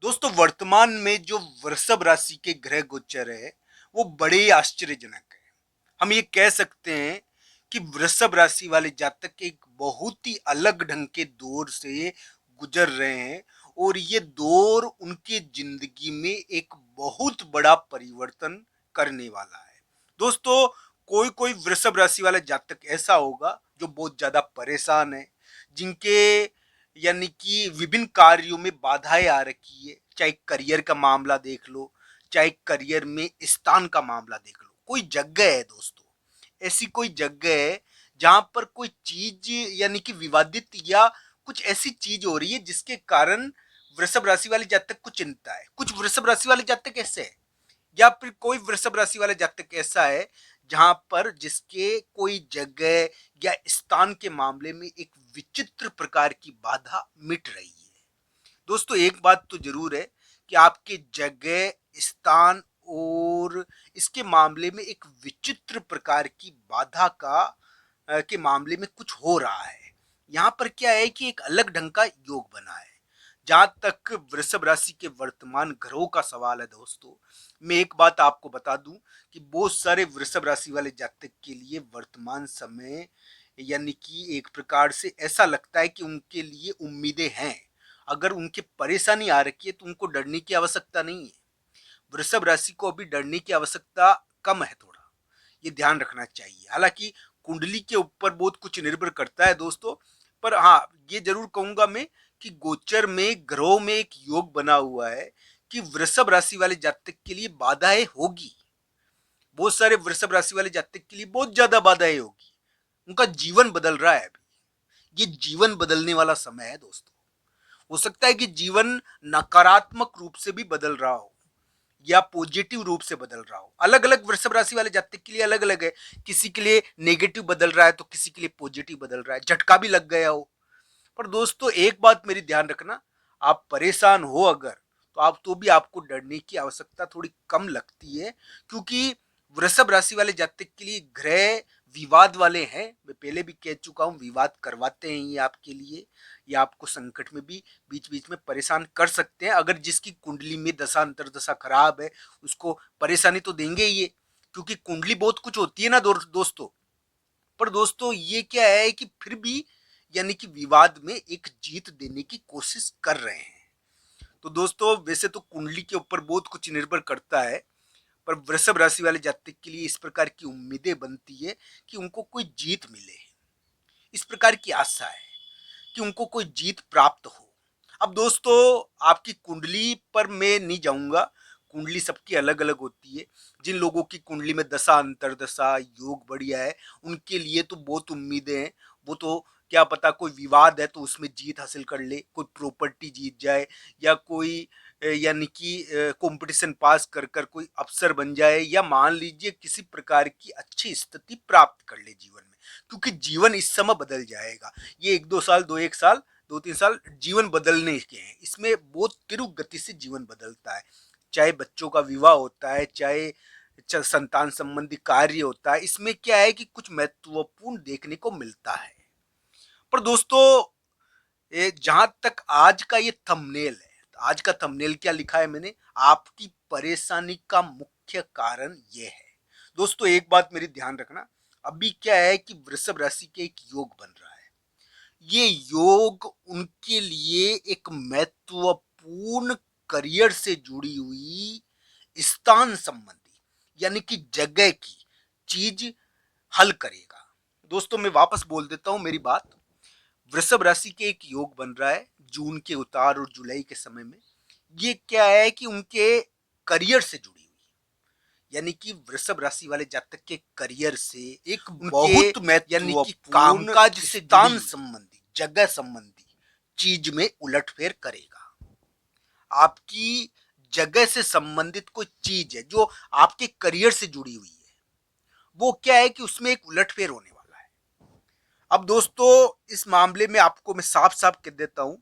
दोस्तों वर्तमान में जो वृषभ राशि के ग्रह गोचर है वो बड़े आश्चर्यजनक है। हम ये कह सकते हैं कि वृषभ राशि वाले जातक एक बहुत ही अलग ढंग के दौर से गुजर रहे हैं और ये दौर उनके जिंदगी में एक बहुत बड़ा परिवर्तन करने वाला है। दोस्तों कोई कोई वृषभ राशि वाला जातक ऐसा होगा जो बहुत ज्यादा परेशान है, जिनके यानी कि विभिन्न कार्यों में बाधाएं आ रखी है, चाहे करियर का मामला देख लो, चाहे करियर में स्थान का मामला देख लो। कोई जगह है दोस्तों, ऐसी कोई जगह है जहां पर कोई चीज यानी कि विवादित या कुछ ऐसी चीज हो रही है जिसके कारण वृषभ राशि वाले जातक को चिंता है। कुछ वृषभ राशि वाले जातक ऐसे है या फिर कोई वृषभ राशि वाले जातक ऐसा है जहां पर जिसके कोई जगह या स्थान के मामले में एक विचित्र प्रकार की बाधा मिट रही है। दोस्तों एक बात तो जरूर है कि आपके जगह, स्थान और इसके मामले में एक विचित्र प्रकार की बाधा का के मामले में कुछ हो रहा है। यहाँ पर क्या है कि एक अलग ढंग का योग बना है। जहां तक वृषभ राशि के वर्तमान ग्रहों का सवाल है दोस्तों, मैं एक बात आपको बता दूं कि बहुत सारे वृषभ राशि वाले जातक के लिए वर्तमान समय यानी कि एक प्रकार से ऐसा लगता है कि उनके लिए उम्मीदें हैं। अगर उनकी परेशानी आ रखी है तो उनको डरने की आवश्यकता नहीं है। वृषभ राशि को अभी डरने की आवश्यकता कम है थोड़ा, ये ध्यान रखना चाहिए। हालांकि कुंडली के ऊपर बहुत कुछ निर्भर करता है दोस्तों, पर हाँ ये जरूर कहूंगा मैं कि गोचर में ग्रहों में एक योग बना हुआ है कि वृषभ राशि वाले जातक के लिए बाधाएं होगी। बहुत सारे वृषभ राशि वाले जातक के लिए बहुत ज्यादा बाधाएं होगी। उनका जीवन बदल रहा है अभी, ये जीवन बदलने वाला समय है दोस्तों। हो सकता है कि जीवन नकारात्मक रूप से भी बदल रहा हो या पॉजिटिव रूप से बदल रहा हो। अलग अलग वृषभ राशि वाले जातक के लिए अलग अलग है। किसी के लिए नेगेटिव बदल रहा है तो किसी के लिए पॉजिटिव बदल रहा है, झटका भी लग गया हो। पर दोस्तों एक बात मेरी ध्यान रखना, आप परेशान हो अगर तो आप तो भी आपको डरने की आवश्यकता थोड़ी कम लगती है, क्योंकि वृषभ राशि वाले जातक के लिए ग्रह विवाद वाले हैं। मैं पहले भी कह चुका हूं, विवाद करवाते हैं ये आपके लिए, ये आपको संकट में भी बीच बीच में परेशान कर सकते हैं। अगर जिसकी कुंडली में दशा अंतरदशा खराब है उसको परेशानी तो देंगे ही ये, क्योंकि कुंडली बहुत कुछ होती है ना दोस्तों। पर दोस्तों ये क्या है कि फिर भी यानी कि विवाद में एक जीत देने की कोशिश कर रहे हैं। तो दोस्तों वैसे तो कुंडली के ऊपर बहुत कुछ निर्भर करता है, पर वृषभ राशि वाले जातक के लिए इस प्रकार की उम्मीदें बनती है कि उनको कोई जीत मिले, इस प्रकार की आशा है कि उनको कोई जीत प्राप्त हो। अब दोस्तों आपकी कुंडली पर मैं नहीं जाऊंगा, कुंडली सबकी अलग अलग होती है। जिन लोगों की कुंडली में दशा अंतरदशा योग बढ़िया है उनके लिए तो बहुत उम्मीदें हैं। वो तो क्या पता कोई विवाद है तो उसमें जीत हासिल कर ले, कोई प्रॉपर्टी जीत जाए या कोई यानी कि कंपटीशन पास कर कर कोई अफसर बन जाए, या मान लीजिए किसी प्रकार की अच्छी स्थिति प्राप्त कर ले जीवन में। क्योंकि जीवन इस समय बदल जाएगा। ये एक दो साल, 1 साल 2-3 साल जीवन बदलने के हैं। इसमें बहुत तीव्र गति से जीवन बदलता है। चाहे बच्चों का विवाह होता है, चाहे संतान संबंधी कार्य होता है, इसमें क्या है कि कुछ महत्वपूर्ण देखने को मिलता है। पर दोस्तों जहां तक आज का ये थंबनेल है, आज का थंबनेल क्या लिखा है मैंने, आपकी परेशानी का मुख्य कारण ये है। दोस्तों एक बात मेरी ध्यान रखना, अभी क्या है कि वृषभ राशि के एक योग बन रहा है। ये योग उनके लिए एक महत्वपूर्ण करियर से जुड़ी हुई स्थान संबंधी यानी कि जगह की चीज हल करेगा। दोस्तों मैं वापस बोल देता हूं मेरी बात, वृषभ राशि के एक योग बन रहा है जून के उतार और जुलाई के समय में। ये क्या है कि उनके करियर से जुड़ी हुई यानी कि वृषभ राशि वाले जातक के करियर से एक बहुत यानी कि कामकाज से स्थान संबंधी जगह संबंधी चीज में उलटफेर करेगा। आपकी जगह से संबंधित कोई चीज है जो आपके करियर से जुड़ी हुई है, वो क्या है कि उसमें एक उलटफेर होने वाला है। अब दोस्तों इस मामले में आपको मैं साफ साफ कह देता हूं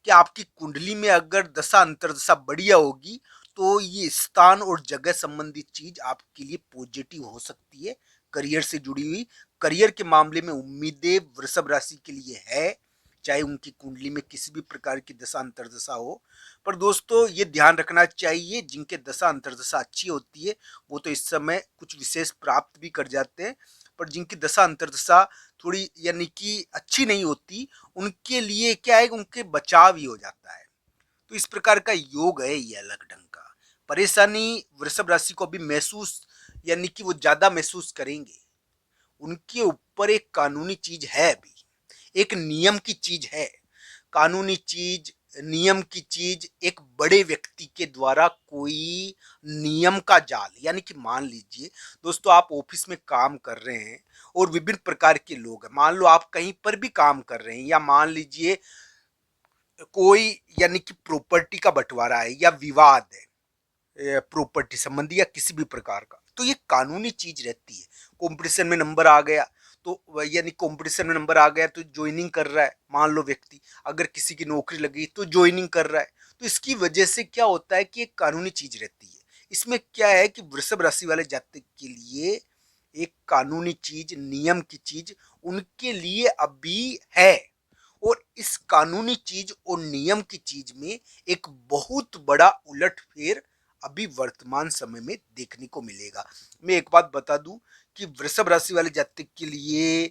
कि आपकी कुंडली में अगर दशा अंतरदशा बढ़िया होगी तो ये स्थान और जगह संबंधी चीज आपके लिए पॉजिटिव हो सकती है। करियर से जुड़ी हुई, करियर के मामले में उम्मीदें वृषभ राशि के लिए है। चाहे उनकी कुंडली में किसी भी प्रकार की दशा अंतर्दशा हो। पर दोस्तों ये ध्यान रखना चाहिए, जिनके दशा अंतर्दशा अच्छी होती है वो तो इस समय कुछ विशेष प्राप्त भी कर जाते हैं, पर जिनकी दशा अंतर्दशा थोड़ी यानी कि अच्छी नहीं होती, उनके लिए क्या है, उनके बचाव ही हो जाता है। तो इस प्रकार का योग है ये अलग ढंग का। परेशानी वृषभ राशि को अभी महसूस यानी कि वो ज्यादा महसूस करेंगे। उनके ऊपर एक कानूनी चीज है, अभी एक नियम की चीज है, कानूनी चीज, नियम की चीज, एक बड़े व्यक्ति के द्वारा कोई नियम का जाल, यानी कि मान लीजिए दोस्तों आप ऑफिस में काम कर रहे हैं और विभिन्न प्रकार के लोग हैं, मान लो आप कहीं पर भी काम कर रहे हैं, या मान लीजिए कोई यानी कि प्रॉपर्टी का बंटवारा है या विवाद है प्रॉपर्टी संबंधी या किसी भी प्रकार का, तो ये कानूनी चीज रहती है। कंपटीशन में नंबर आ गया तो यानी कंपटीशन में नंबर आ गया तो ज्वाइनिंग कर रहा है, मान लो व्यक्ति, अगर किसी की नौकरी लगी तो ज्वाइनिंग कर रहा है, तो इसकी वजह से क्या होता है कि एक कानूनी चीज रहती है। इसमें क्या है कि वृषभ राशि वाले जातक के लिए एक कानूनी चीज, नियम की चीज उनके लिए अभी है, और इस कानूनी चीज और नियम की चीज में एक बहुत बड़ा उलटफेर अभी वर्तमान समय में देखने को मिलेगा। मैं एक बात बता दूं कि वृषभ राशि वाले जातक के लिए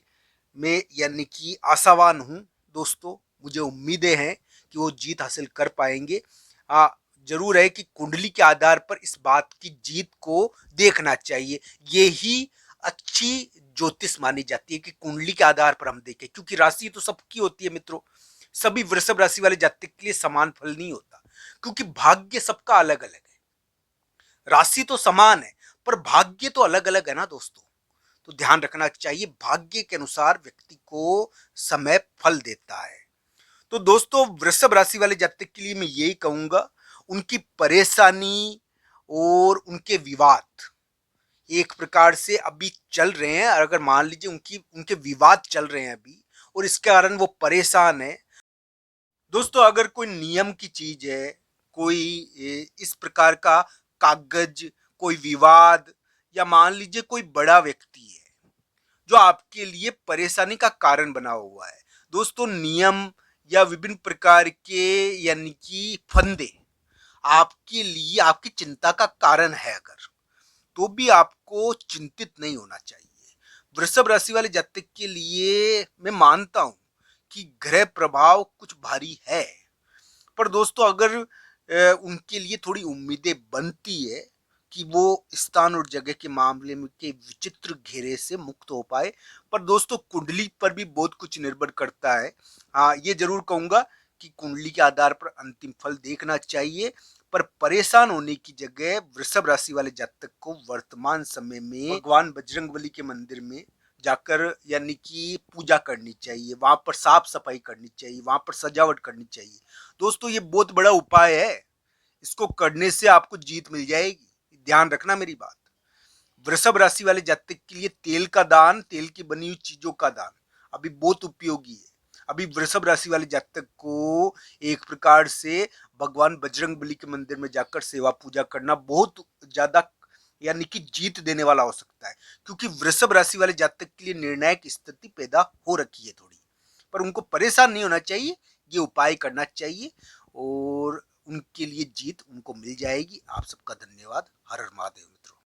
मैं यानी कि आशावान हूं दोस्तों, मुझे उम्मीदें हैं कि वो जीत हासिल कर पाएंगे। जरूर है कि कुंडली के आधार पर इस बात की जीत को देखना चाहिए, ये ही अच्छी ज्योतिष मानी जाती है कि कुंडली के आधार पर हम देखें, क्योंकि राशि तो सबकी होती है मित्रों, सभी वृषभ राशि वाले जातक के लिए समान फल नहीं होता, क्योंकि भाग्य सबका अलग अलग है। राशि तो समान है पर भाग्य तो अलग अलग है ना दोस्तों, तो ध्यान रखना चाहिए, भाग्य के अनुसार व्यक्ति को समय फल देता है। तो दोस्तों वृषभ राशि वाले जातक के लिए मैं यही कहूंगा, उनकी परेशानी और उनके विवाद एक प्रकार से अभी चल रहे हैं, अगर मान लीजिए उनके विवाद चल रहे हैं अभी और इसके कारण वो परेशान है। दोस्तों अगर कोई नियम की चीज है, कोई इस प्रकार का कागज, कोई विवाद, या मान लीजिए कोई बड़ा व्यक्ति है जो आपके लिए परेशानी का कारण बना हुआ है, दोस्तों नियम या विभिन्न प्रकार के यानी कि फंदे आपके लिए आपकी चिंता का कारण है अगर, तो भी आपको चिंतित नहीं होना चाहिए। वृषभ राशि वाले जातक के लिए मैं मानता हूं कि ग्रह प्रभाव कुछ भारी है, पर दोस्तों अगर उनके लिए थोड़ी उम्मीदें बनती है कि वो स्थान और जगह के मामले में के विचित्र घेरे से मुक्त हो पाए, पर दोस्तों कुंडली पर भी बहुत कुछ निर्भर करता है। हाँ ये जरूर कहूंगा कि कुंडली के आधार पर अंतिम फल देखना चाहिए, पर परेशान होने की जगह वृषभ राशि वाले जातक को वर्तमान समय में भगवान बजरंगबली के मंदिर में जाकर यानी कि पूजा करनी चाहिए, वहां पर साफ सफाई करनी चाहिए, वहां पर सजावट करनी चाहिए। दोस्तों ये बहुत बड़ा उपाय है, इसको करने से आपको जीत मिल जाएगी, ध्यान रखना मेरी बात। वृषभ राशि वाले जातक के लिए तेल का दान, तेल की बनी हुई चीजों का दान अभी बहुत उपयोगी है। अभी वृषभ राशि वाले जातक को एक प्रकार से भगवान बजरंगबली के मंदिर में जाकर सेवा पूजा करना बहुत ज्यादा यानी कि जीत देने वाला हो सकता है, क्योंकि वृषभ राशि वाले जातक के लिए निर्णायक स्थिति पैदा हो रखी है थोड़ी, पर उनको परेशान नहीं होना चाहिए, ये उपाय करना चाहिए और उनके लिए जीत उनको मिल जाएगी। आप सबका धन्यवाद। हर हर महादेव।